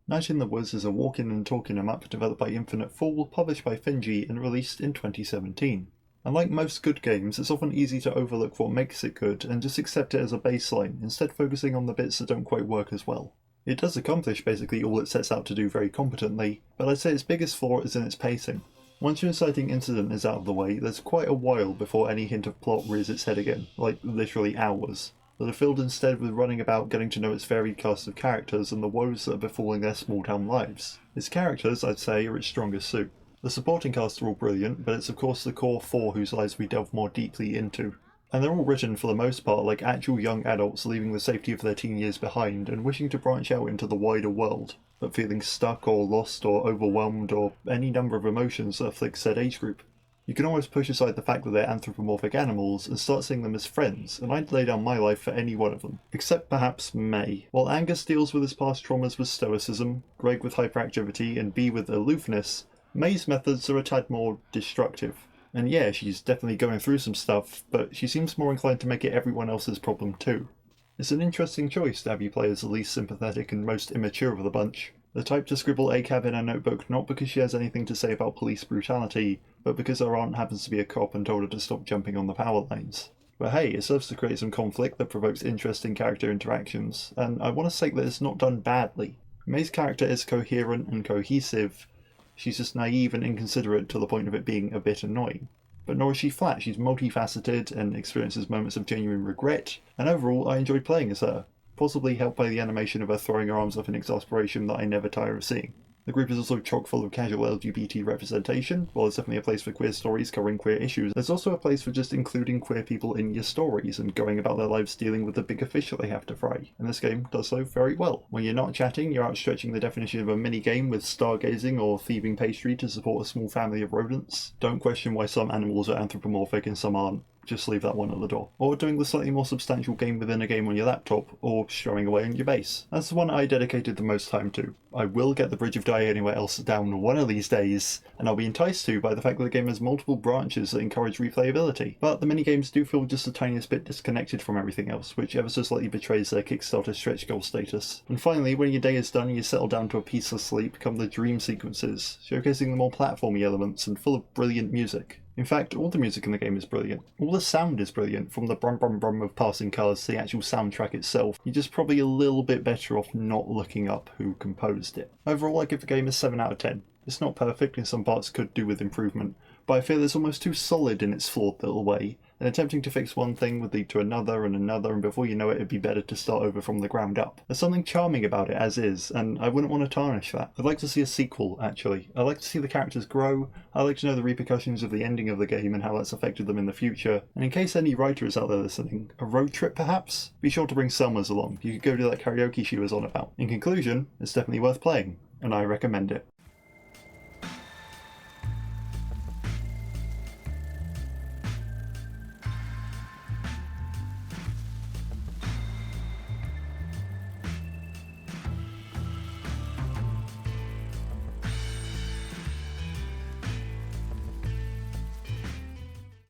Night in the Woods is a walk-in and talk-in map developed by Infinite Fall, published by Finji and released in 2017. Unlike most good games, it's often easy to overlook what makes it good and just accept it as a baseline, instead focusing on the bits that don't quite work as well. It does accomplish basically all it sets out to do very competently, but I'd say its biggest flaw is in its pacing. Once your inciting incident is out of the way, there's quite a while before any hint of plot rears its head again, like literally hours, that are filled instead with running about getting to know its varied cast of characters and the woes that are befalling their small town lives. Its characters, I'd say, are its strongest suit. The supporting cast are all brilliant, but it's of course the core four whose lives we delve more deeply into. And they're all written for the most part like actual young adults leaving the safety of their teen years behind and wishing to branch out into the wider world, but feeling stuck or lost or overwhelmed or any number of emotions that afflict said age group. You can almost push aside the fact that they're anthropomorphic animals and start seeing them as friends, and I'd lay down my life for any one of them. Except perhaps May. While Angus deals with his past traumas with stoicism, Greg with hyperactivity, and Bee with aloofness, May's methods are a tad more destructive. And yeah, she's definitely going through some stuff, but she seems more inclined to make it everyone else's problem too. It's an interesting choice to have you play as the least sympathetic and most immature of the bunch. The type to scribble ACAB in her notebook not because she has anything to say about police brutality, but because her aunt happens to be a cop and told her to stop jumping on the power lines. But hey, it serves to create some conflict that provokes interesting character interactions, and I want to say that it's not done badly. May's character is coherent and cohesive. She's just naive and inconsiderate to the point of it being a bit annoying. But nor is she flat, she's multifaceted and experiences moments of genuine regret, and overall I enjoyed playing as her, possibly helped by the animation of her throwing her arms up in exasperation that I never tire of seeing. The group is also chock full of casual LGBT representation. While there's definitely a place for queer stories covering queer issues, there's also a place for just including queer people in your stories and going about their lives dealing with the bigger fish that they have to fry, and this game does so very well. When you're not chatting, you're outstretching the definition of a mini-game with stargazing or thieving pastry to support a small family of rodents. Don't question why some animals are anthropomorphic and some aren't. Just leave that one at the door. Or doing the slightly more substantial game within a game on your laptop, or stowing away on your base. That's the one I dedicated the most time to. I will get the Bridge of Dai Anywhere Else down one of these days, and I'll be enticed to by the fact that the game has multiple branches that encourage replayability. But the minigames do feel just the tiniest bit disconnected from everything else, which ever so slightly betrays their Kickstarter stretch goal status. And finally, when your day is done and you settle down to a peaceful sleep, come the dream sequences, showcasing the more platformy elements and full of brilliant music. In fact, all the music in the game is brilliant. All the sound is brilliant, from the brum brum brum of passing cars to the actual soundtrack itself. You're just probably a little bit better off not looking up who composed it. Overall, I give the game a 7 out of 10. It's not perfect, and some parts could do with improvement, but I feel it's almost too solid in its flawed little way, and attempting to fix one thing would lead to another, and before you know it, it'd be better to start over from the ground up. There's something charming about it as is, and I wouldn't want to tarnish that. I'd like to see a sequel, actually. I'd like to see the characters grow, I'd like to know the repercussions of the ending of the game and how that's affected them in the future, and in case any writer is out there listening, a road trip perhaps? Be sure to bring Selma's along, you could go do that karaoke she was on about. In conclusion, it's definitely worth playing, and I recommend it.